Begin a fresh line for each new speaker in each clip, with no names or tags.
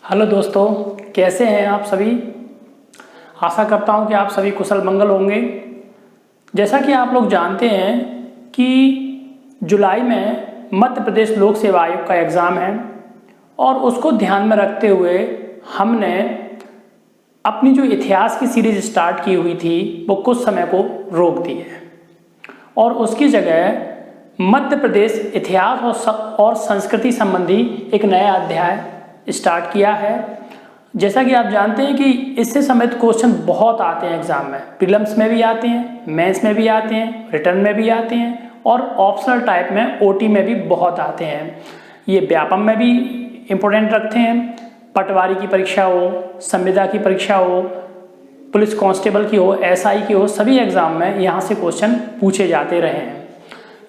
Hello दोस्तों, कैसे हैं आप सभी। आशा करता हूं कि आप सभी कुशल मंगल होंगे। जैसा कि आप लोग जानते हैं कि जुलाई में मध्य प्रदेश लोक सेवा आयोग का एग्ज़ाम है और उसको ध्यान में रखते हुए हमने अपनी जो इतिहास की सीरीज़ स्टार्ट की हुई थी वो कुछ समय को रोक दी है और उसकी जगह मध्य प्रदेश इतिहास और संस्कृति संबंधी एक नया अध्याय स्टार्ट किया है। जैसा कि आप जानते हैं कि इससे संबंधित क्वेश्चन बहुत आते हैं एग्जाम में, प्रीलिम्स में भी आते हैं, मेंस में भी आते हैं, रिटर्न में भी आते हैं और ऑप्शनल टाइप में ओटी में भी बहुत आते हैं। ये व्यापम में भी इम्पोर्टेंट रखते हैं, पटवारी की परीक्षा हो, संविदा की परीक्षा हो, पुलिस कांस्टेबल की हो, एसआई की हो, सभी एग्जाम में यहाँ से क्वेश्चन पूछे जाते रहे हैं।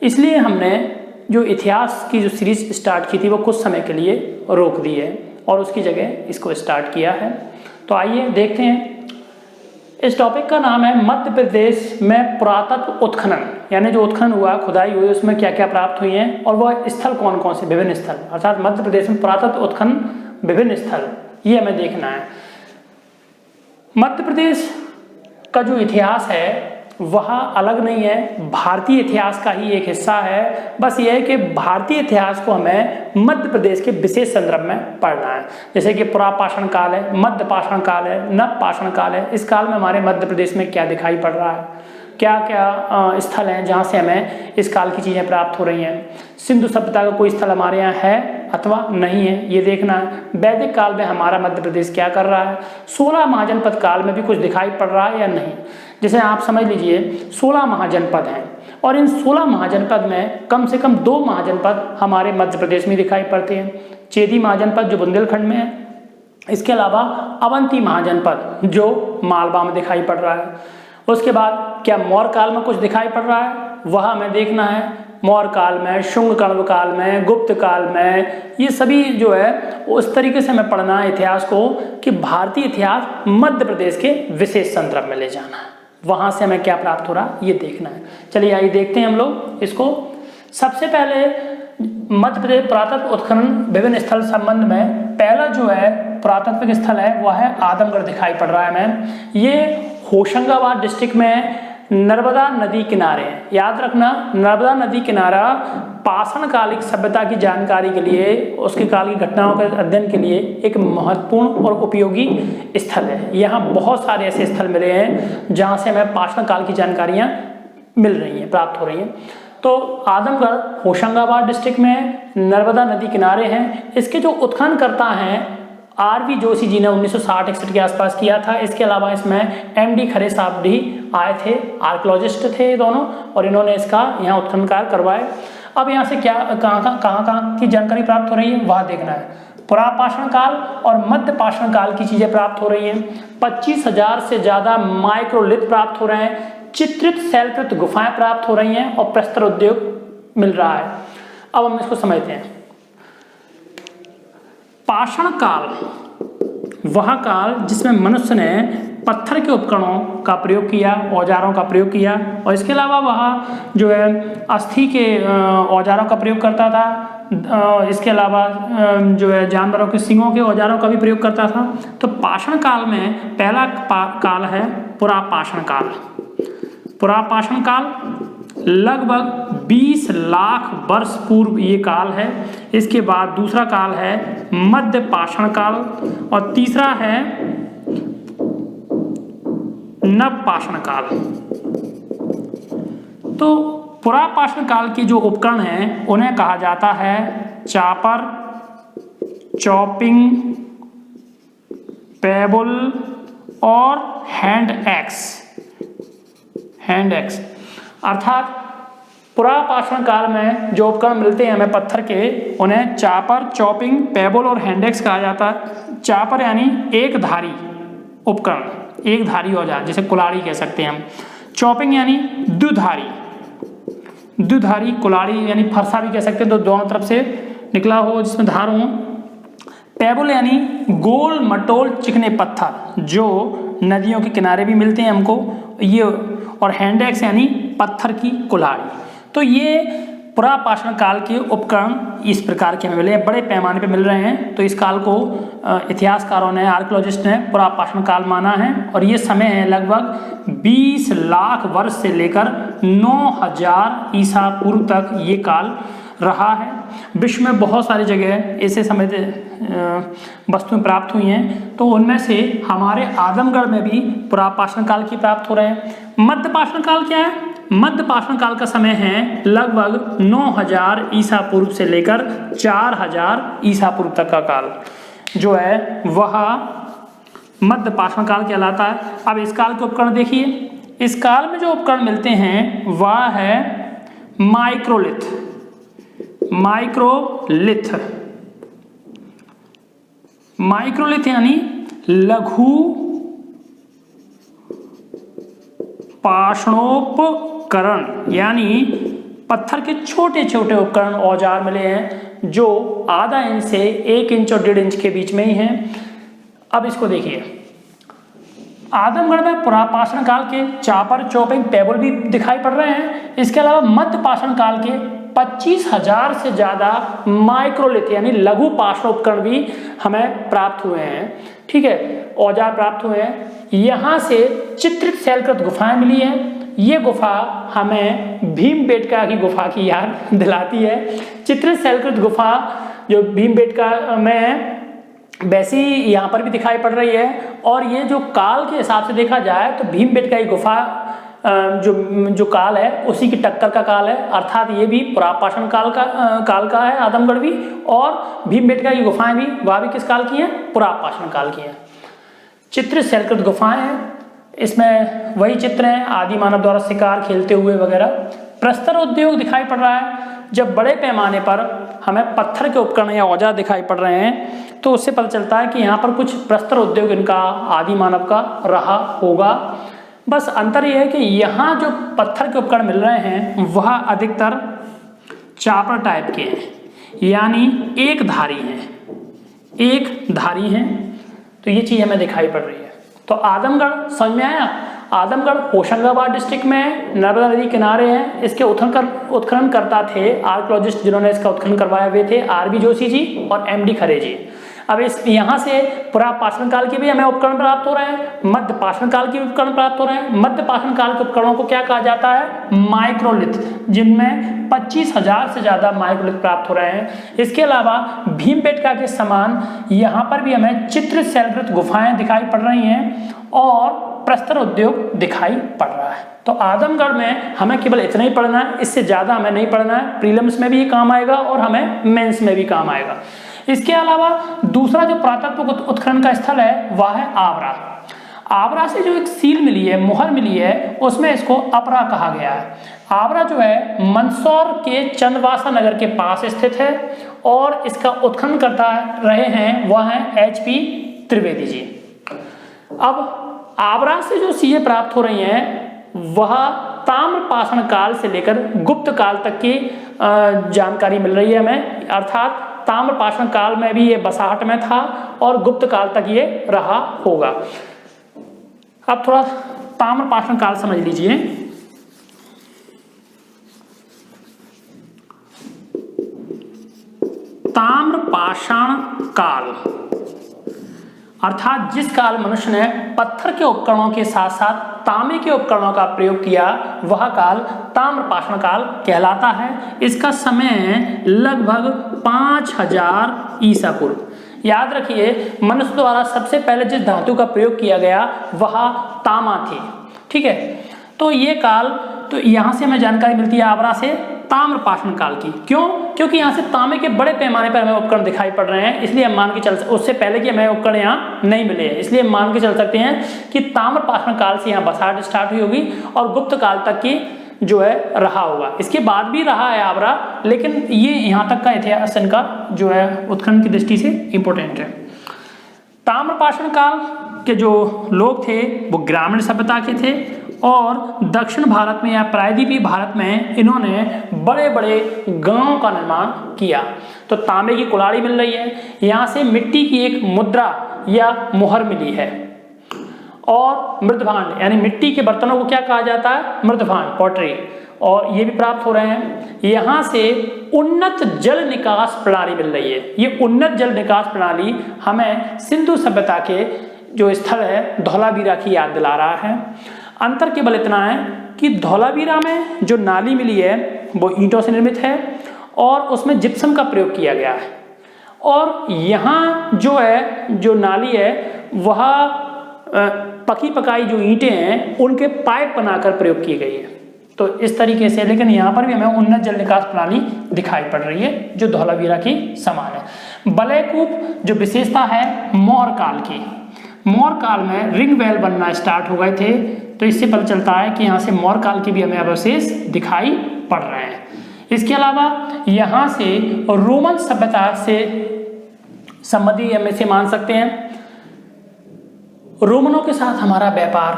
इसलिए हमने जो इतिहास की जो सीरीज स्टार्ट की थी वो कुछ समय के लिए रोक दी है और उसकी जगह इसको स्टार्ट किया है। तो आइए देखते हैं। इस टॉपिक का नाम है मध्य प्रदेश में पुरातत्व उत्खनन, यानी जो उत्खनन हुआ, खुदाई हुई, उसमें क्या क्या प्राप्त हुई हैं और वह स्थल कौन कौन से, विभिन्न स्थल, अर्थात मध्य प्रदेश में पुरातत्व उत्खनन विभिन्न स्थल, ये हमें देखना है। मध्य प्रदेश का जो इतिहास है वह अलग नहीं है, भारतीय इतिहास का ही एक हिस्सा है। बस यह है कि भारतीय इतिहास को हमें मध्य प्रदेश के विशेष संदर्भ में पढ़ना है। जैसे कि पुरापाषाण काल है, मध्य पाषाण काल है, नव पाषाण काल है। इस काल में हमारे मध्य प्रदेश में क्या दिखाई पड़ रहा है, क्या क्या स्थल हैं जहाँ से हमें इस काल की चीज़ें प्राप्त हो रही हैं। सिंधु सभ्यता का कोई स्थल हमारे यहाँ है अथवा नहीं है, ये देखना है। वैदिक काल में हमारा मध्य प्रदेश क्या कर रहा है, 16 महाजनपद काल में भी कुछ दिखाई पड़ रहा है या नहीं। जैसे आप समझ लीजिए 16 महाजनपद हैं और इन 16 महाजनपद में कम से कम 2 महाजनपद हमारे मध्य प्रदेश में दिखाई पड़ते हैं। चेदी महाजनपद जो बुंदेलखंड में है, इसके अलावा अवंती महाजनपद जो मालवा में दिखाई पड़ रहा है। उसके बाद क्या मौर्य काल में कुछ दिखाई पड़ रहा है, वह हमें देखना है। मौर्य काल में, शुंग कण्व काल में, गुप्त काल में, ये सभी जो है उस तरीके से हमें पढ़ना है इतिहास को कि भारतीय इतिहास मध्य प्रदेश के विशेष संदर्भ में ले जाना है। वहाँ से हमें क्या प्राप्त हो रहा है ये देखना है। चलिए आइए देखते हैं हम लोग इसको। सबसे पहले मध्य प्रदेश पुरातत्व उत्खनन विभिन्न स्थल संबंध में पहला जो है पुरातत्विक स्थल है वह है आदमगढ़ दिखाई पड़ रहा है हमें। ये होशंगाबाद डिस्ट्रिक्ट में नर्मदा नदी किनारे है। याद रखना, नर्मदा नदी किनारा पाषाण कालिक सभ्यता की जानकारी के लिए, उसके काल की घटनाओं के अध्ययन के लिए एक महत्वपूर्ण और उपयोगी स्थल है। यहाँ बहुत सारे ऐसे स्थल मिले हैं जहाँ से हमें पाषाण काल की जानकारियाँ मिल रही हैं, प्राप्त हो रही हैं। तो आदमगढ़ होशंगाबाद डिस्ट्रिक्ट में नर्मदा नदी किनारे हैं। इसके जो उत्खनन करता हैं आरवी जोशी जी ने 1960-61 के आसपास किया था। इसके अलावा इसमें एमडी खरे साहब भी आए थे, आर्कियोलॉजिस्ट थे ये दोनों, और इन्होंने इसका यहाँ उत्खनन कार्य करवाए। अब यहाँ से क्या कहाँ की जानकारी प्राप्त हो रही है वह देखना है। पुरापाषाण काल और मध्य पाषाण काल की चीज़ें प्राप्त हो रही हैं। 25,000 से ज़्यादा माइक्रोलिथ प्राप्त हो रहे हैं, चित्रित शैलकृत गुफाएं प्राप्त हो रही हैं और प्रस्तर उद्योग मिल रहा है। अब हम इसको समझते हैं। पाषाण काल वह काल जिसमें मनुष्य ने पत्थर के उपकरणों का प्रयोग किया, औजारों का प्रयोग किया, और इसके अलावा वह जो है अस्थि के औजारों का प्रयोग करता था। इसके अलावा जो है जानवरों के सींगों के औजारों का भी प्रयोग करता था। तो पाषाण काल में पहला काल है पुरापाषाण काल। पुरापाषाण काल लगभग 20 लाख वर्ष पूर्व ये काल है। इसके बाद दूसरा काल है मध्य पाषाण काल और तीसरा है नव पाषाण काल। तो पुरापाषाण काल के जो उपकरण हैं उन्हें कहा जाता है चापर, चॉपिंग, पेबल और हैंड एक्स। अर्थात पुरापाषाण काल में जो उपकरण मिलते हैं हमें पत्थर के, उन्हें चापर, चॉपिंग, पेबल और हैंड एक्स कहा जाता है। चापर यानी एक धारी उपकरण, एक धारी औजार, जैसे कुल्हाड़ी कह सकते हैं हम। चॉपिंग यानी द्विधारी कुल्हाड़ी यानी फरसा भी कह सकते हैं, तो दोनों तरफ से निकला हो जिसमें धार हो। पेबल यानी गोल मटोल चिकने पत्थर जो नदियों के किनारे भी मिलते हैं हमको ये, और हैंड एक्स यानी पत्थर की कुल्हाड़ी। तो ये पुरापाषाण काल के उपकरण इस प्रकार के हमें मिले, बड़े पैमाने पे मिल रहे हैं। तो इस काल को इतिहासकारों ने, आर्कियोलॉजिस्ट ने पुरापाषाण काल माना है और ये समय है लगभग 20 लाख वर्ष से लेकर 9000 ईसा पूर्व तक ये काल रहा है। विश्व में बहुत सारी जगह ऐसे समय वस्तुएं प्राप्त हुई हैं, तो उनमें से हमारे आदमगढ़ में भी पुरापाषाण काल की प्राप्त हो रहे हैं। मध्यपाषाण काल क्या है? मध्यपाषाण काल का समय है लगभग 9000 ईसा पूर्व से लेकर 4000 ईसा पूर्व तक का काल जो है वह मध्यपाषाण काल कहलाता है। अब इस काल के उपकरण देखिए, इस काल में जो उपकरण मिलते हैं वह है माइक्रोलिथ। माइक्रोलिथ यानी लघु पाषाणोपकरण, यानी पत्थर के छोटे छोटे उपकरण, औजार मिले हैं जो आधा इंच से 1 इंच और 1.5 इंच के बीच में ही हैं। अब इसको देखिए, आदमगढ़ में पुरापाषाण काल के चापर, चॉपिंग टेबल भी दिखाई पड़ रहे हैं। इसके अलावा मध्यपाषाण काल के 25,000 से ज़्यादा माइक्रोलिथ यानी लघु पाषाणोपकरण भी हमें प्राप्त हुए हैं। ठीक है, औजार प्राप्त हुए हैं। यहाँ से चित्रित शैलकृत गुफाएं मिली हैं। ये गुफा हमें भीमबेटका की गुफा की याद दिलाती है। चित्रित शैलकृत गुफा जो भीमबेटका में है वैसी यहाँ पर भी दिखाई पड़ रही है। और ये जो काल के हिसाब से देखा जाए तो भीमबेटका की गुफा जो काल है उसी की टक्कर का काल है, अर्थात ये भी पुरापाषाण काल का है आदमगढ़ भी, और भीमबेटका की गुफाएं भी वह भी किस काल की हैं? पुरापाषाण काल की हैं। चित्रित शैलकृत गुफाएं हैं, इसमें वही चित्र हैं आदि मानव द्वारा शिकार खेलते हुए वगैरह। प्रस्तर उद्योग दिखाई पड़ रहा है। जब बड़े पैमाने पर हमें पत्थर के उपकरण या औजार दिखाई पड़ रहे हैं तो उससे पता चलता है कि यहाँ पर कुछ प्रस्तर उद्योग इनका आदि मानव का रहा होगा। बस अंतर यह है कि यहाँ जो पत्थर के उपकरण मिल रहे हैं वह अधिकतर चापर टाइप के हैं, यानी एक धारी हैं। तो ये चीज़ हमें दिखाई पड़ रही है। तो आदमगढ़ समझ में आया? आदमगढ़ होशंगाबाद डिस्ट्रिक्ट में नर्मदा नदी किनारे है। इसके उत्खनन करता थे आर्कियोलॉजिस्ट जिन्होंने इसका उत्खनन करवाए हुए थे RB जोशी जी और MD खरे जी। अब इस यहाँ से पुरापाषाण काल के भी हमें उपकरण प्राप्त हो रहे हैं, मध्यपाषाण काल के भी उपकरण प्राप्त हो रहे हैं। मध्यपाषाण काल के उपकरणों को क्या कहा जाता है? माइक्रोलिथ, जिनमें 25,000 से ज़्यादा माइक्रोलिथ प्राप्त हो रहे हैं। इसके अलावा भीमबेटका के समान यहाँ पर भी हमें चित्रित शैलकृत गुफाएं दिखाई पड़ रही हैं और प्रस्तर उद्योग दिखाई पड़ रहा है। तो आदमगढ़ में हमें केवल इतना ही पढ़ना है, इससे ज़्यादा हमें नहीं पढ़ना है। प्रीलिम्स में भी ये काम आएगा और हमें मेंस में भी काम आएगा। इसके अलावा दूसरा जो पुरातत्व उत्खनन का स्थल है वह है आवरा। आवरा से जो एक सील मिली है, मुहर मिली है, उसमें इसको अपरा कहा गया है। आवरा जो है मंदसौर के चंदवासा नगर के पास स्थित है और इसका उत्खनन करता रहे हैं वह हैं HP त्रिवेदी जी। अब आवरा से जो चीजें प्राप्त हो रही हैं वह ताम्रपाषाण काल से लेकर गुप्त काल तक की जानकारी मिल रही है हमें, अर्थात ताम्रपाषाण काल में भी ये बसाहट में था और गुप्त काल तक ये रहा होगा। अब थोड़ा ताम्रपाषाण काल समझ लीजिए। ताम्रपाषाण काल अर्थात जिस काल मनुष्य ने पत्थर के उपकरणों के साथ साथ तांबे के उपकरणों का प्रयोग किया वह काल ताम्रपाषाण काल कहलाता है। इसका समय है लगभग 5000 ईसा पूर्व। याद रखिए, मनुष्य द्वारा सबसे पहले जिस धातु का प्रयोग किया गया वह तांबा थी। ठीक है, तो ये काल, तो यहाँ से हमें जानकारी मिलती है आवरा से ताम्रपाषाण काल की। क्यों? क्योंकि यहाँ से तांबे के बड़े पैमाने पर हमें उपकरण दिखाई पड़ रहे हैं, इसलिए हम मान के चल, उससे पहले कि हमें उपकरण यहाँ नहीं मिले हैं, इसलिए हम मान के चल सकते हैं कि ताम्रपाषाण काल से यहाँ बसाहट स्टार्ट हुई होगी और गुप्त काल तक की जो है रहा होगा। इसके बाद भी रहा है आवरा, लेकिन ये यहाँ तक का इतिहास इनका जो है उत्खनन की दृष्टि से इंपॉर्टेंट है। ताम्रपाषाण काल के जो लोग थे वो ग्रामीण सभ्यता के थे और दक्षिण भारत में या प्रायद्वीपीय भारत में इन्होंने बड़े बड़े गांवों का निर्माण किया। तो तांबे की कुल्हाड़ी मिल रही है, यहाँ से मिट्टी की एक मुद्रा या मुहर मिली है और मृदभांड यानी मिट्टी के बर्तनों को क्या कहा जाता है? मृदभांड, पॉटरी। और ये भी प्राप्त हो रहे हैं। यहाँ से उन्नत जल निकास प्रणाली मिल रही है। ये उन्नत जल निकास प्रणाली हमें सिंधु सभ्यता के जो स्थल है धौलावीरा की याद दिला रहा है। अंतर केवल इतना है कि धौलावीरा में जो नाली मिली है वो ईंटों से निर्मित है और उसमें जिप्सम का प्रयोग किया गया है, और यहाँ जो है जो नाली है वह पकी पकाई जो ईंटें हैं उनके पाइप बनाकर प्रयोग की गई है। तो इस तरीके से, लेकिन यहाँ पर भी हमें उन्नत जल निकास प्रणाली दिखाई पड़ रही है जो धौलावीरा की समान है। बलयकूप जो विशेषता है मौर्य काल की, मौर्य काल में रिंग वेल बनना स्टार्ट हो गए थे, तो इससे पता चलता है कि यहाँ से मौर्य काल के भी हमें अवशेष दिखाई पड़ रहे हैं। इसके अलावा यहाँ से रोमन सभ्यता से संबंधी हम इसे मान सकते हैं। रोमनों के साथ हमारा व्यापार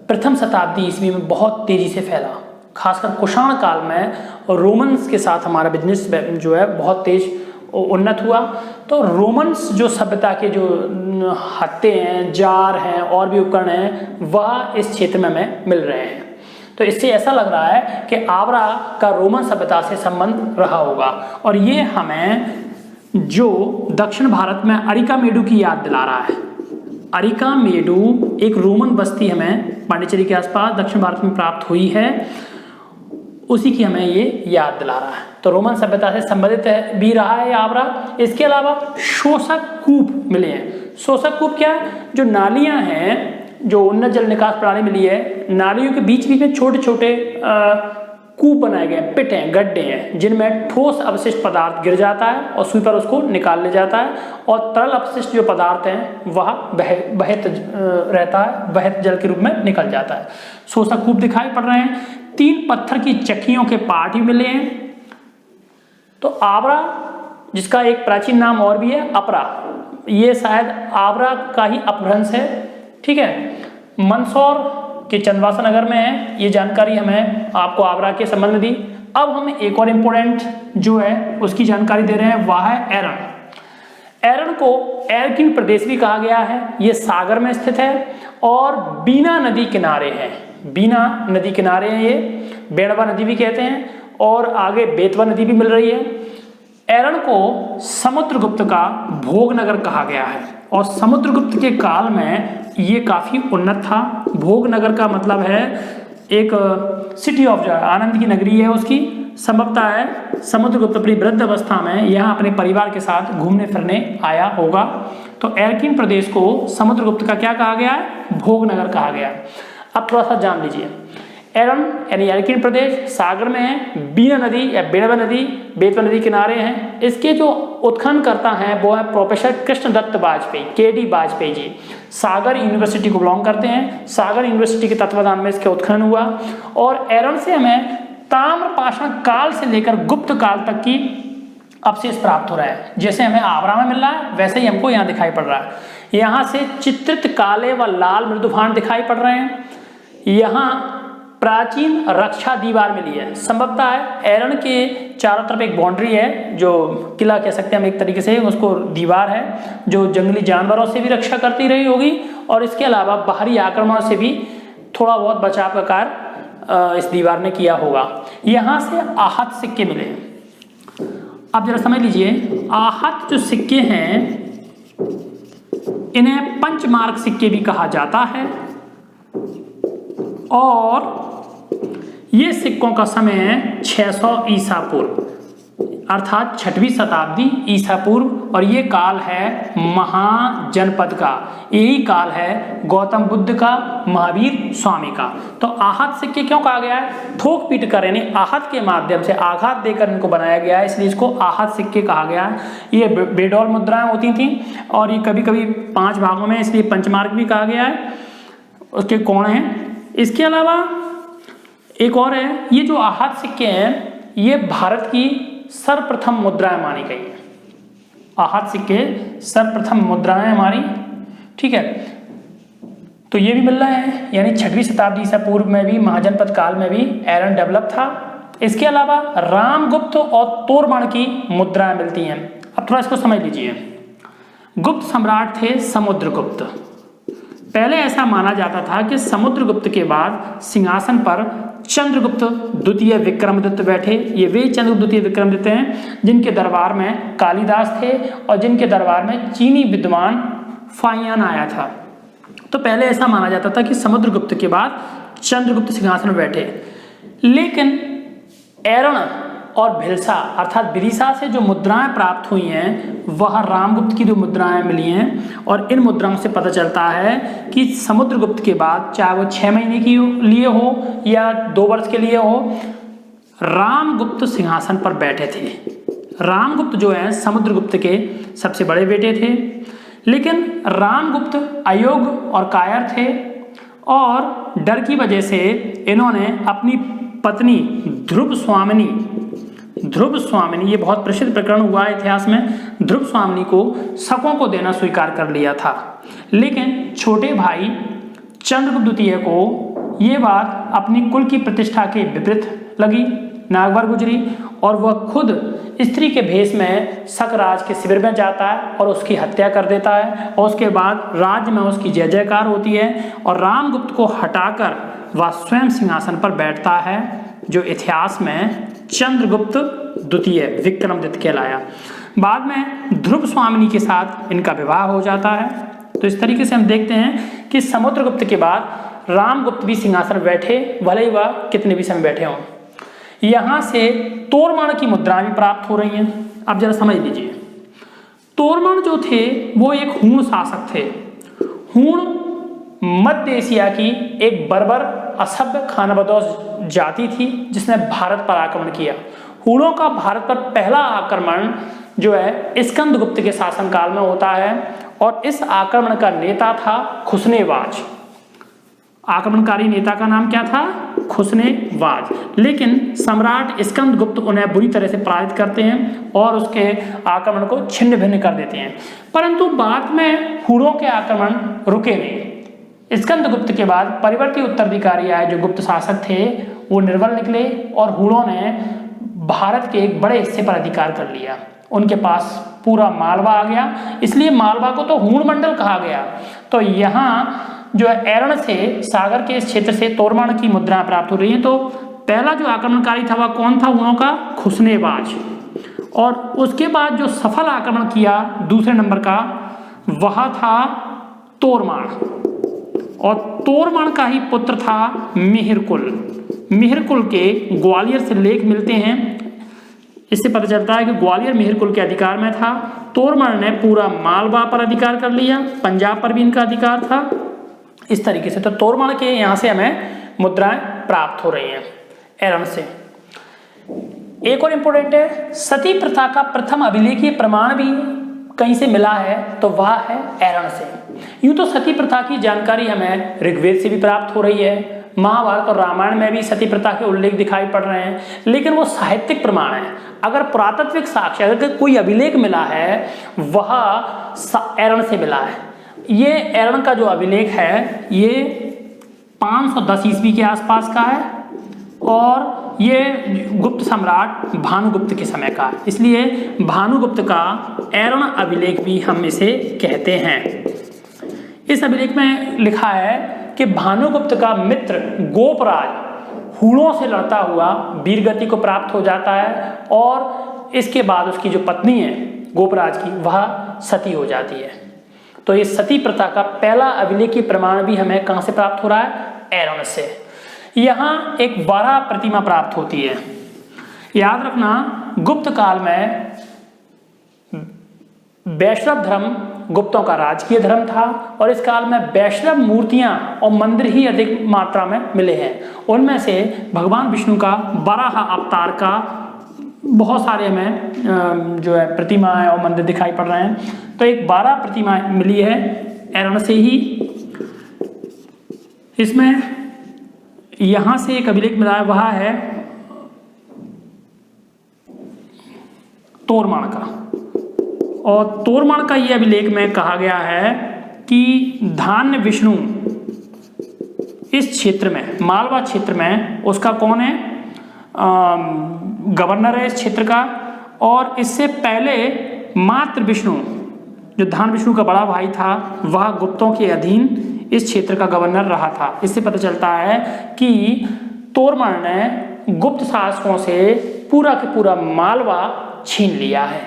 प्रथम शताब्दी ईस्वी में बहुत तेजी से फैला, खासकर कुषाण काल में रोमन्स के साथ हमारा बिजनेस जो है बहुत तेज उन्नत हुआ। तो रोमन्स जो सभ्यता के जो हत्थे हैं, जार हैं और भी उपकरण हैं वह इस क्षेत्र में हमें मिल रहे हैं। तो इससे ऐसा लग रहा है कि आगरा का रोमन सभ्यता से संबंध रहा होगा, और ये हमें जो दक्षिण भारत में अरिकामेडु की याद दिला रहा है। अरिकामेडु एक रोमन बस्ती हमें पांडिचेरी के आसपास दक्षिण भारत में प्राप्त हुई है, उसी की हमें ये याद दिला रहा है। तो रोमन सभ्यता से संबंधित भी रहा है आगरा। इसके अलावा शोषक कूप मिले हैं। शोषक कूप क्या है? जो नालियां हैं, जो उन्नत जल निकास प्रणाली मिली है, नालियों के बीच बीच में छोटे छोटे कूप बनाए गए, पिट हैं, गड्ढे हैं, जिनमें ठोस अवशिष्ट पदार्थ गिर जाता है और स्वीपर उसको निकाल ले जाता है, और तरल अपशिष्ट जो पदार्थ हैं वह बहत रहता है, बहत जल के रूप में निकल जाता है। शोषक कूप दिखाई पड़ रहे हैं। 3 पत्थर की चक्कियों के पार्ट भी मिले हैं। तो आगरा, जिसका एक प्राचीन नाम और भी है अपरा, ये शायद आगरा का ही अपभ्रंश है। ठीक है, मंदसौर के चंदवासा नगर में है। ये जानकारी हमें आपको आगरा के संबंध में दी। अब हम एक और इम्पोर्टेंट जो है उसकी जानकारी दे रहे हैं, वह है एरन। एरन को एरकिन प्रदेश भी कहा गया है। ये सागर में स्थित है और बीना नदी किनारे है। बीना नदी किनारे हैं, ये बेड़वा नदी भी कहते हैं, और आगे बेतवा नदी भी मिल रही है। एरन को समुद्रगुप्त का भोगनगर कहा गया है, और समुद्रगुप्त के काल में ये काफ़ी उन्नत था। भोगनगर का मतलब है एक सिटी ऑफ जॉय, आनंद की नगरी है उसकी। संभवतः है समुद्रगुप्त अपनी वृद्ध अवस्था में यहाँ अपने परिवार के साथ घूमने फिरने आया होगा। तो एरकिन प्रदेश को समुद्रगुप्त का क्या कहा गया है? भोगनगर कहा गया है। अब थोड़ा सा जान लीजिए, एरन यानी एरकिन प्रदेश सागर में है, बीना नदी या बेड़वा नदी बेतवा नदी किनारे हैं। इसके जो उत्खनन करता है वो है प्रोफेसर कृष्णदत्त वाजपेयी, केडी वाजपेयी जी। सागर यूनिवर्सिटी को बिलोंग करते हैं। सागर यूनिवर्सिटी के तत्वाधान में इसके उत्खनन हुआ, और एरन से हमें ताम्रपाषाण काल से लेकर गुप्त काल तक की अवशेष प्राप्त हो रहा है। जैसे हमें आगरा में मिल रहा है वैसे ही हमको यहाँ दिखाई पड़ रहा है। यहाँ से चित्रित काले व लाल मृदुभांड दिखाई पड़ रहे हैं। यहाँ प्राचीन रक्षा दीवार मिली है। संभवतः है एरन के चारों तरफ एक बाउंड्री है, जो किला कह सकते हैं हम एक तरीके से, उसको दीवार है जो जंगली जानवरों से भी रक्षा करती रही होगी, और इसके अलावा बाहरी आक्रमण से भी थोड़ा बहुत बचाव का कार्य इस दीवार ने किया होगा। यहाँ से आहत सिक्के मिले हैं। अब जरा समझ लीजिए, आहत जो सिक्के हैं इन्हें पंचमार्क सिक्के भी कहा जाता है, और ये सिक्कों का समय है 600 ईसा पूर्व, अर्थात 6वीं शताब्दी ईसा पूर्व, और ये काल है महाजनपद का। यही काल है गौतम बुद्ध का, महावीर स्वामी का। तो आहत सिक्के क्यों कहा गया है? ठोक पीट कर यानी आहत के माध्यम से आघात देकर इनको बनाया गया है, इसलिए इसको आहत सिक्के कहा गया है। ये बेडौल मुद्राएं होती थी, और ये कभी कभी 5 भागों में, इसलिए पंचमार्क भी कहा गया है। उसके कोण हैं। इसके अलावा एक और है, ये जो आहत सिक्के हैं ये भारत की सर्वप्रथम मुद्राएं मानी गई हैं। आहत सिक्के सर्वप्रथम मुद्राएं हमारी, ठीक है। तो ये भी मिल रहा है, यानी 6वीं शताब्दी ईसा पूर्व में भी, महाजनपद काल में भी एरन डेवलप था। इसके अलावा रामगुप्त और तोरबाण की मुद्राएं मिलती हैं। अब थोड़ा इसको समझ लीजिए। गुप्त सम्राट थे समुद्रगुप्त, पहले ऐसा माना जाता था कि समुद्रगुप्त के बाद सिंहासन पर चंद्रगुप्त द्वितीय विक्रमादित्य बैठे। ये वे चंद्रगुप्त द्वितीय विक्रमादित्य हैं जिनके दरबार में कालिदास थे और जिनके दरबार में चीनी विद्वान फाहियान आया था। तो पहले ऐसा माना जाता था कि समुद्रगुप्त के बाद चंद्रगुप्त सिंहासन पर बैठे, लेकिन एरण और भिलसा अर्थात बिरिसा से जो मुद्राएं प्राप्त हुई हैं वह रामगुप्त की जो मुद्राएं मिली हैं, और इन मुद्राओं से पता चलता है कि समुद्रगुप्त के बाद, चाहे वो 6 महीने के लिए हो या 2 वर्ष के लिए हो, रामगुप्त सिंहासन पर बैठे थे। रामगुप्त जो है समुद्रगुप्त के सबसे बड़े बेटे थे, लेकिन रामगुप्त अयोग्य और कायर थे और डर की वजह से इन्होंने अपनी पत्नी ध्रुव स्वामिनी, ये बहुत प्रसिद्ध प्रकरण हुआ है इतिहास में, ध्रुव स्वामिनी को शकों को देना स्वीकार कर लिया था। लेकिन छोटे भाई चंद्रगुप्त द्वितीय को ये बात अपनी कुल की प्रतिष्ठा के विपरीत लगी, नागवार गुजरी, और वह खुद स्त्री के भेष में शकराज के शिविर में जाता है और उसकी हत्या कर देता है, और उसके बाद राज्य में उसकी जय जयकार होती है और रामगुप्त को हटाकर वह स्वयं सिंहासन पर बैठता है, जो इतिहास में चंद्रगुप्त द्वितीय विक्रमादित्य कहलाया। बाद में ध्रुव स्वामिनी के साथ इनका विवाह हो जाता है। तो इस तरीके से हम देखते हैं कि समुद्रगुप्त के बाद रामगुप्त भी सिंहासन पर बैठे, भले ही वह कितने भी समय बैठे हों। यहाँ से तोरमाण की मुद्राएं भी प्राप्त हो रही हैं। अब जरा समझ लीजिए, तोरमाण जो थे वो एक हूण शासक थे। हूण मध्य एशिया की एक बर्बर असभ्य खानाबदोश जाति थी जिसने भारत पर आक्रमण किया। हूणों का भारत पर पहला आक्रमण जो है स्कंदगुप्त के शासनकाल में होता है, और इस आक्रमण का नेता था खुसनेवाज। आक्रमणकारी नेता का नाम क्या था? खुसनेवाज। लेकिन सम्राट स्कंदगुप्त उन्हें बुरी तरह से पराजित करते हैं और उसके आक्रमण को छिन्न भिन्न कर देते हैं। परंतु बाद में हूणों के आक्रमण रुके नहीं। स्कंदगुप्त के बाद परिवर्ती उत्तराधिकारी आए जो गुप्त शासक थे, वो निर्बल निकले और हूणों ने भारत के एक बड़े हिस्से पर अधिकार कर लिया। उनके पास पूरा मालवा आ गया, इसलिए मालवा को तो हूण मंडल कहा गया। तो यहाँ जो है एरण से सागर के इस क्षेत्र से तोरमाण की मुद्राएं प्राप्त हो रही हैं। तो पहला जो आक्रमणकारी था वह कौन था? हूणों का खुसनेवाज। और उसके बाद जो सफल आक्रमण किया दूसरे नंबर का, वह था तोरमाण, और तोरमाण का ही पुत्र था मिहिरकुल। मिहिरकुल के ग्वालियर से लेख मिलते हैं, इससे पता चलता है कि ग्वालियर मिहिरकुल के अधिकार में था। तोरमाण ने पूरा मालवा पर अधिकार कर लिया, पंजाब पर भी इनका अधिकार था। इस तरीके से तो तोरमाण के यहाँ से हमें मुद्राएं प्राप्त हो रही हैं एरण से। एक और इम्पोर्टेंट है, सती प्रथा का प्रथम अभिलेखीय प्रमाण भी कहीं से मिला है, तो वह है एरण से। यूं तो सती प्रथा की जानकारी हमें ऋग्वेद से भी प्राप्त हो रही है, महाभारत और रामायण में भी सती प्रथा के उल्लेख दिखाई पड़ रहे हैं, लेकिन वो साहित्यिक प्रमाण है। अगर पुरातात्विक साक्ष्य, अगर कोई अभिलेख मिला है, वह एरण से मिला है। ये एरण का जो अभिलेख है ये 510 ईस्वी के आसपास का है, और ये गुप्त सम्राट भानुगुप्त के समय का है, इसलिए भानुगुप्त का एरण अभिलेख भी हम इसे कहते हैं। इस अभिलेख में लिखा है कि भानुगुप्त का मित्र गोपराज हूणों से लड़ता हुआ वीरगति को प्राप्त हो जाता है, और इसके बाद उसकी जो पत्नी है गोपराज की, वह सती हो जाती है। तो ये सती प्रथा का पहला अभिलेखीय प्रमाण भी हमें कहाँ से प्राप्त हो रहा है? एरण से। यहाँ एक वाराह प्रतिमा प्राप्त होती है। याद रखना, गुप्त काल में वैष्णव धर्म गुप्तों का राजकीय धर्म था, और इस काल में वैष्णव मूर्तियां और मंदिर ही अधिक मात्रा में मिले हैं। उनमें से भगवान विष्णु का वराह अवतार का बहुत सारे हमें जो है प्रतिमाएं और मंदिर दिखाई पड़ रहे हैं। तो एक 12 प्रतिमा मिली है एरण से ही। इसमें यहाँ से एक अभिलेख मिला है, वह है तोरमाण का, और तोरमाण का यह अभिलेख में कहा गया है कि धान्य विष्णु इस क्षेत्र में, मालवा क्षेत्र में, उसका कौन है? गवर्नर है इस क्षेत्र का। और इससे पहले मातृ विष्णु, जो धान विष्णु का बड़ा भाई था, वह गुप्तों के अधीन इस क्षेत्र का गवर्नर रहा था। इससे पता चलता है कि तोरमल ने गुप्त शासकों से पूरा के पूरा मालवा छीन लिया है।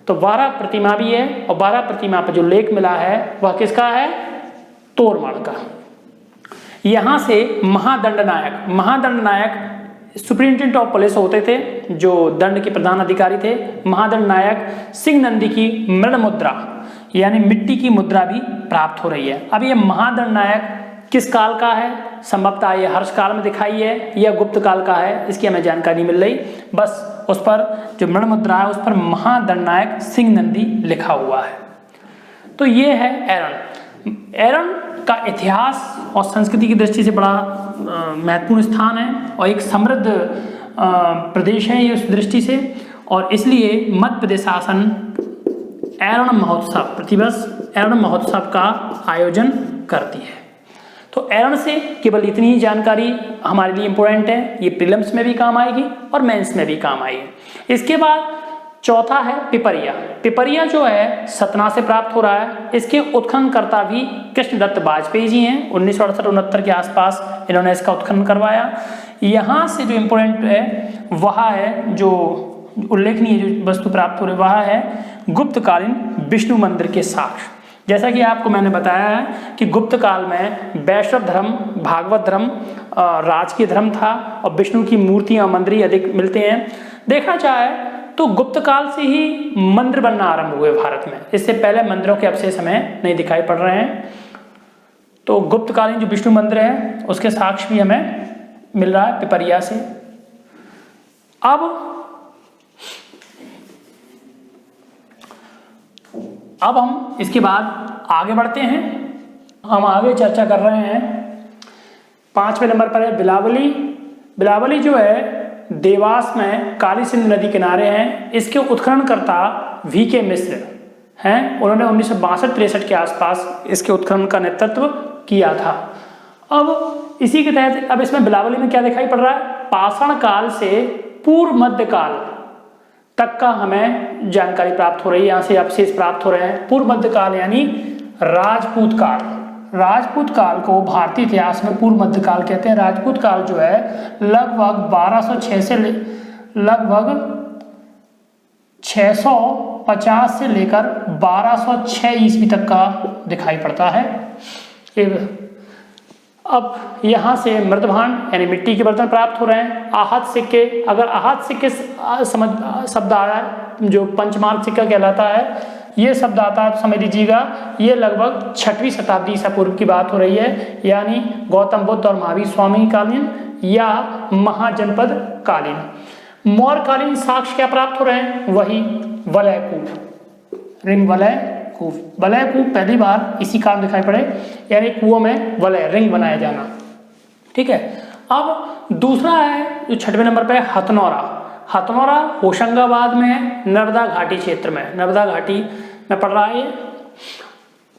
तो 12 प्रतिमा भी है और 12 प्रतिमा पर जो लेख मिला है वह किसका है? तोरमल का। यहां से महादंड नायक सुप्रिंटेंडेंट ऑफ पुलिस होते थे, जो दंड के प्रधान अधिकारी थे। महादंड नायक सिंह नंदी की मृण मुद्रा यानी मिट्टी की मुद्रा भी प्राप्त हो रही है। अब ये महादंड नायक किस काल का है? संभवतः ये हर्ष काल में दिखाई है या गुप्त काल का है, इसकी हमें जानकारी मिल रही। बस उस पर जो मृण मुद्रा है उस पर महादंड नायक सिंह नंदी लिखा हुआ है। तो ये है एरन। एरन का इतिहास और संस्कृति की दृष्टि से बड़ा महत्वपूर्ण स्थान है और एक समृद्ध प्रदेश है ये उस दृष्टि से, और इसलिए मध्य प्रदेश शासन एरन महोत्सव, प्रतिवर्ष एरन महोत्सव का आयोजन करती है। तो एरन से केवल इतनी ही जानकारी हमारे लिए इम्पोर्टेंट है, ये प्रीलिम्स में भी काम आएगी और मेंस में भी काम आएगी। इसके बाद चौथा है पिपरिया। पिपरिया जो है सतना से प्राप्त हो रहा है। इसके उत्खननकर्ता भी कृष्णदत्त बाजपेयी जी हैं। 1968-69 के आसपास इन्होंने इसका उत्खनन करवाया। यहाँ से जो इम्पोर्टेंट है वह है, जो उल्लेखनीय जो वस्तु प्राप्त हो रही वह है गुप्तकालीन विष्णु मंदिर के साक्ष्य। जैसा कि आपको मैंने बताया है कि गुप्त काल में वैष्णव धर्म, भागवत धर्म राजकीय धर्म था और विष्णु की मूर्तियां मंदिर अधिक मिलते हैं। देखा जाए तो गुप्त काल से ही मंदिर बनना आरंभ हुए भारत में। इससे पहले मंदिरों के अवशेष हमें नहीं दिखाई पड़ रहे हैं। तो गुप्तकालीन जो विष्णु मंदिर है उसके साक्ष्य भी हमें मिल रहा है पिपरिया से। अब हम इसके बाद आगे बढ़ते हैं। हम आगे चर्चा कर रहे हैं। 5वें नंबर पर है बिलावली। बिलावली जो है देवास में काली सिंध नदी किनारे हैं। इसके उत्खननकर्ता VK मिश्र हैं। उन्होंने 1962-63 के आसपास इसके उत्खनन का नेतृत्व किया था। अब इसी के तहत अब इसमें बिलावली में क्या दिखाई पड़ रहा है? पाषाण काल से पूर्व मध्य काल तक का हमें जानकारी प्राप्त हो रही है। यहाँ से अवशेष प्राप्त हो रहे हैं। पूर्व मध्य काल यानी राजपूत काल। राजपूत काल को भारतीय इतिहास में पूर्व मध्य काल कहते हैं। राजपूत काल जो है लगभग 1206 से लगभग 650 से लेकर 1206 ईस्वी तक का दिखाई पड़ता है। अब यहाँ से मृदभांड यानी मिट्टी के बर्तन प्राप्त हो रहे हैं। आहत सिक्के, अगर आहत सिक्के समझ शब्द आ रहा है जो पंचमार्ग सिक्का कहलाता है, ये शब्द आता है तो समझ लीजिएगा ये लगभग 6वीं शताब्दी ईसा पूर्व की बात हो रही है, यानी गौतम बुद्ध और महावीर स्वामी कालीन या महाजनपद कालीन। मौर्य कालीन साक्ष्य क्या प्राप्त हो रहे हैं? वही वलयकूप, रिंग वलय कूप। वलय कूप पहली बार इसी काल दिखाई पड़े, यानी कुओं में वलय रिंग बनाया जाना। ठीक है। अब दूसरा है जो 6वें नंबर पे हथनौरा। हथनौरा होशंगाबाद में है, नर्मदा घाटी क्षेत्र में, नर्मदा घाटी में पड़ रहा है।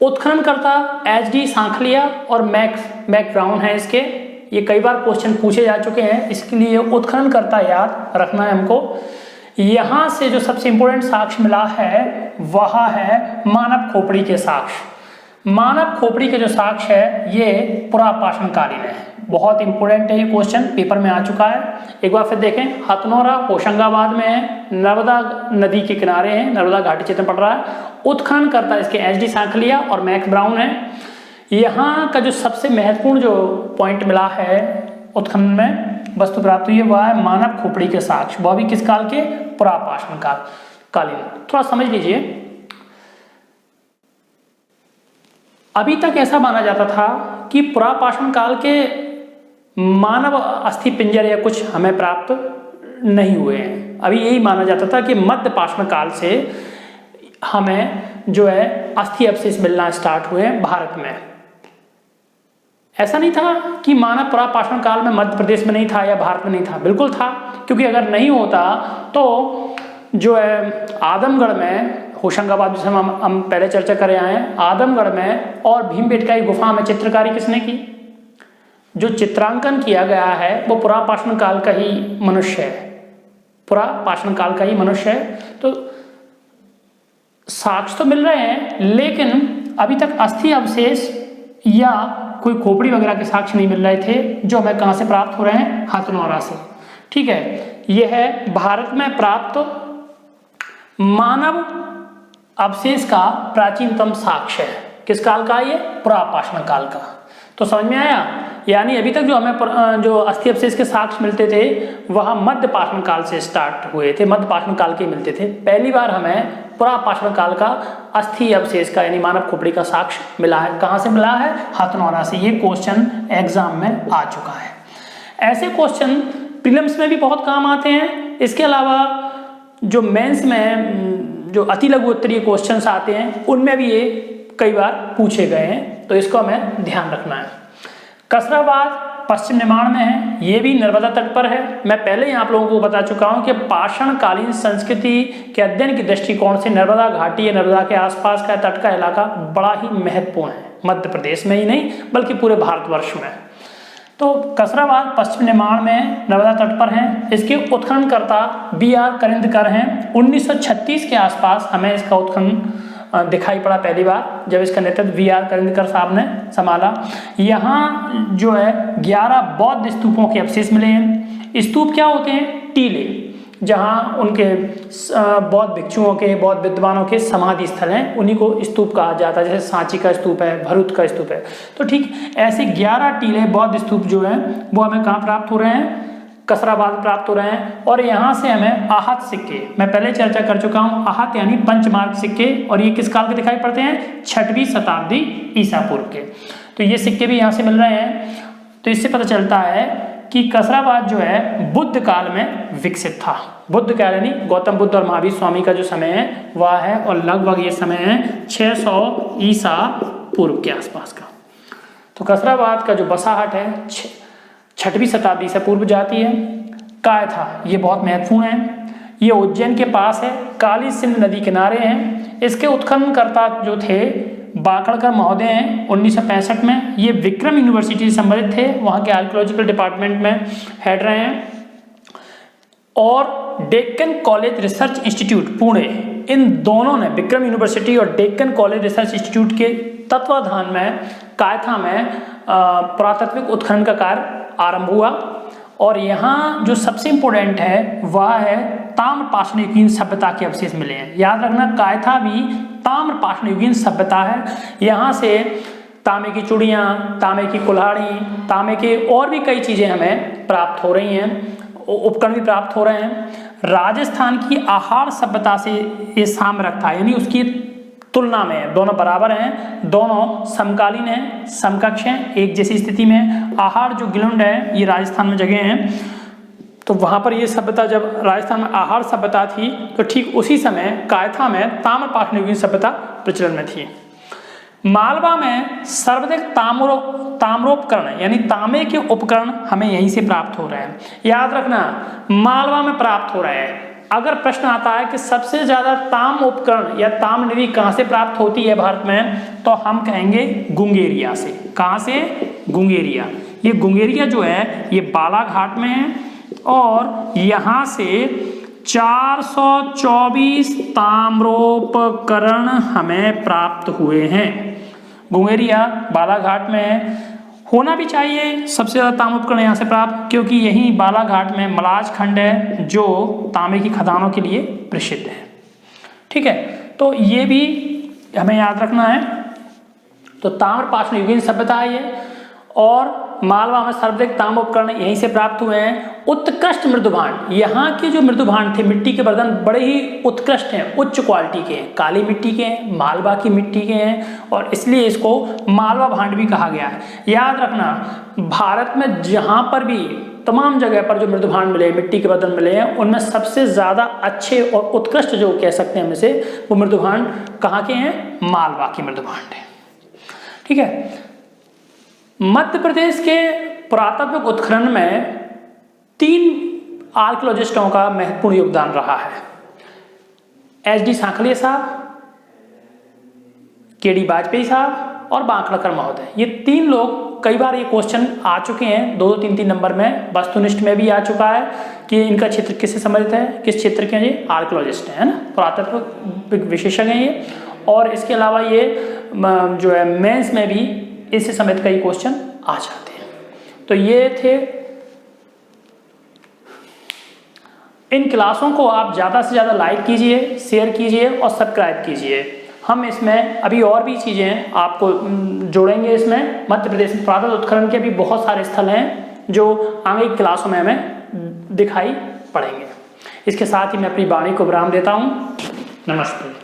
उत्खननकर्ता HD सांखलिया और मैक ब्राउन है इसके। ये कई बार क्वेश्चन पूछे जा चुके हैं, इसके लिए उत्खननकर्ता याद रखना है हमको। यहाँ से जो सबसे इंपॉर्टेंट साक्ष्य मिला है वह है मानव खोपड़ी के साक्ष्य। मानव खोपड़ी के जो साक्ष्य है ये पुरापाषाण कालीन है। बहुत इंपॉर्टेंट है ये क्वेश्चन, पेपर में आ चुका है। एक बार फिर देखें, हथनौरा होशंगाबाद में है, नर्मदा नदी के किनारे है, नर्मदा घाटी क्षेत्र में पड़ रहा है। उत्खननकर्ता इसके HD सांखलिया और मैक ब्राउन है। यहाँ का जो सबसे महत्वपूर्ण जो पॉइंट मिला है उत्खनन में वस्तु प्राप्त हुई है वह है मानव खोपड़ी के साक्ष्य। वह भी किस काल के? पुरापाषाण कालीन। थोड़ा समझ लीजिए, अभी तक ऐसा माना जाता था कि पुरापाषाण काल के मानव अस्थि पिंजर या कुछ हमें प्राप्त नहीं हुए हैं। अभी यही माना जाता था कि मध्य पाषाण काल से हमें जो है अस्थि अवशेष मिलना स्टार्ट हुए हैं भारत में। ऐसा नहीं था कि मानव पुरापाषाण काल में मध्य प्रदेश में नहीं था या भारत में नहीं था, बिल्कुल था। क्योंकि अगर नहीं होता तो जो है आदमगढ़ में, होशंगाबाद जिसे हम पहले चर्चा कर आए हैं, आदमगढ़ में और भीमबेटका की गुफा में चित्रकारी किसने की? जो चित्रांकन किया गया है वो पुरापाषाण काल का ही मनुष्य है, पुरापाषाण काल का ही मनुष्य है। तो साक्ष्य तो मिल रहे हैं लेकिन अभी तक अस्थि अवशेष या कोई खोपड़ी वगैरह के साक्ष्य नहीं मिल रहे थे, जो हमें कहाँ से प्राप्त हो रहे हैं, हथनौरा से। ठीक है, यह है भारत में प्राप्त मानव अवशेष का प्राचीनतम साक्ष्य है। किस काल का? ये पुरापाषाण काल का। तो समझ में आया? यानी अभी तक जो हमें जो अस्थि अवशेष के साक्ष्य मिलते थे वह मध्य पाषाण काल से स्टार्ट हुए थे, मध्य पाषाण काल के मिलते थे। पहली बार हमें पुरापाषाण काल का अस्थि अवशेष का यानी मानव खोपड़ी का साक्ष्य मिला है। कहाँ से मिला है? हथनौरा से। ये क्वेश्चन एग्जाम में आ चुका है। ऐसे क्वेश्चन प्रीलिम्स में भी बहुत काम आते हैं। इसके अलावा जो मेंस में जो अति लघु उत्तरीय क्वेश्चंस आते हैं उनमें भी ये कई बार पूछे गए हैं, तो इसको हमें ध्यान रखना है। कसराबाद पश्चिम निर्माण में है, ये भी नर्मदा तट पर है। मैं पहले ही आप लोगों को बता चुका हूं कि पाषाणकालीन संस्कृति के अध्ययन के दृष्टिकोण से नर्मदा घाटी या नर्मदा के आसपास का तट का इलाका बड़ा ही महत्वपूर्ण है, मध्य प्रदेश में ही नहीं बल्कि पूरे भारतवर्ष में। तो कसराबाद पश्चिम निर्माण में नर्मदा तट पर है। इसके उत्खननकर्ता B.R. करिंदकर हैं। 1936 के आसपास हमें इसका उत्खनन दिखाई पड़ा पहली बार, जब इसका नेतृत्व B.R. करिंदकर साहब ने संभाला। यहाँ जो है 11 बौद्ध स्तूपों के अवशेष मिले हैं। स्तूप क्या होते हैं? टीले, जहाँ उनके बौद्ध भिक्षुओं के, बौद्ध विद्वानों के समाधि स्थल हैं, उन्हीं को स्तूप कहा जाता है। जैसे सांची का स्तूप है, भरूच का स्तूप है। तो ठीक ऐसे 11 टीले बौद्ध स्तूप जो हैं वो हमें कहाँ प्राप्त हो रहे हैं? कसराबाद प्राप्त हो रहे हैं। और यहाँ से हमें आहत सिक्के, मैं पहले चर्चा कर चुका हूँ, आहत यानी पंचमार्क सिक्के, और ये किस काल के दिखाई पड़ते हैं? 6वीं शताब्दी ईसा पूर्व के। तो ये सिक्के भी यहाँ से मिल रहे हैं। तो इससे पता चलता है कि कसराबाद जो है बुद्ध काल में विकसित था। बुद्ध काल यानी गौतम बुद्ध और महावीर स्वामी का जो समय है वह है, और लगभग ये समय है 600 ईसा पूर्व के आसपास का। तो कसराबाद का जो बसाहट है 6वीं शताब्दी से पूर्व जाती है। काय था, ये बहुत महत्वपूर्ण है। ये उज्जैन के पास है, काली सिंध नदी किनारे हैं। इसके उत्खननकर्ता जो थे बाकड़कर महोदय हैं 1965 में। ये विक्रम यूनिवर्सिटी से संबंधित थे, वहाँ के आर्कियोलॉजिकल डिपार्टमेंट में हेड रहे हैं। और Deccan college research institute Pune, इन दोनों ने, विक्रम यूनिवर्सिटी और डेक्कन कॉलेज रिसर्च इंस्टीट्यूट के तत्वाधान में कायथा में पुरातात्विक उत्खनन का कार्य आरंभ हुआ। और यहाँ जो सबसे इम्पोर्टेंट है वह है ताम्र पाषाणयुगीन सभ्यता के अवशेष मिले हैं। याद रखना, कायथा भी ताम्र पाषाणयुगीन सभ्यता है। यहाँ से तांबे की चूड़ियाँ, तांबे की कुल्हाड़ी, तांबे के और भी कई चीज़ें हमें प्राप्त हो रही हैं, उपकरण भी प्राप्त हो रहे हैं। राजस्थान की आहार सभ्यता से ये साम्य रखता है, यानी उसकी तुलना में दोनों बराबर हैं, दोनों समकालीन हैं, समकक्ष हैं, एक जैसी स्थिति में। आहार जो गिलुंड है ये राजस्थान में जगह हैं। तो वहाँ पर ये सभ्यता, जब राजस्थान में आहार सभ्यता थी तो ठीक उसी समय कायथा में ताम्र पाषाणयुगीन सभ्यता प्रचलन में थी। मालवा में सर्वाधिक ताम्रोपकरण यानी तांबे के उपकरण हमें यहीं से प्राप्त हो रहे हैं। याद रखना, मालवा में प्राप्त हो रहे हैं। अगर प्रश्न आता है कि सबसे ज्यादा ताम्र उपकरण या ताम्र निधि कहाँ से प्राप्त होती है भारत में, तो हम कहेंगे गुंगेरिया से। कहाँ से? गुंगेरिया। ये गुंगेरिया जो है ये बालाघाट में है, और यहाँ से 424 ताम्रोपकरण हमें प्राप्त हुए हैं। गुंगेरिया बालाघाट में है। होना भी चाहिए सबसे ज़्यादा ताम्र उपकरण यहाँ से प्राप्त, क्योंकि यही बालाघाट में मलाज खंड है जो तांबे की खदानों के लिए प्रसिद्ध है। ठीक है, तो ये भी हमें याद रखना है। तो ताम्र पाषाणयुगीन सभ्यता है ये, और मालवा में सर्वाधिक ताम्र उपकरण यहीं से प्राप्त हुए हैं। उत्कृष्ट मृदुभांड, यहाँ के जो मृदुभांड थे, मिट्टी के बर्तन बड़े ही उत्कृष्ट हैं, उच्च क्वालिटी के हैं, काली मिट्टी के हैं, मालवा की मिट्टी के हैं, और इसलिए इसको मालवा भांड भी कहा गया है। याद रखना, भारत में जहाँ पर भी तमाम जगह पर जो मृदुभांड मिले, मिट्टी के बर्तन मिले हैं, उनमें सबसे ज़्यादा अच्छे और उत्कृष्ट जो कह सकते हैं हमसे, वो मृदुभांड कहाँ के हैं? मालवा के मृदुभांड हैं। ठीक है, मध्य प्रदेश के पुरातात्विक उत्खनन में 3 आर्कियोलॉजिस्टों का महत्वपूर्ण योगदान रहा है। SD सांखलिया साहब, KD वाजपेयी साहब और बाकड़कर महोदय। ये 3 लोग, कई बार ये क्वेश्चन आ चुके हैं 2-2, 3-3 नंबर में, वस्तुनिष्ठ में भी आ चुका है कि इनका क्षेत्र किससे संबंधित है, किस क्षेत्र के हैं। ये आर्कियोलॉजिस्ट हैं, है ना, पुरातत्व विशेषज्ञ हैं ये। और इसके अलावा ये जो है मेंस में भी इससे समेत कई क्वेश्चन आ जाते हैं। तो ये थे। इन क्लासों को आप ज़्यादा से ज़्यादा लाइक कीजिए, शेयर कीजिए और सब्सक्राइब कीजिए। हम इसमें अभी और भी चीज़ें आपको जोड़ेंगे। इसमें मध्य प्रदेश में पुरातत्व उत्खनन के भी बहुत सारे स्थल हैं जो आगे की क्लासों में हमें दिखाई पड़ेंगे। इसके साथ ही मैं अपनी वाणी को विराम देता हूँ। नमस्ते।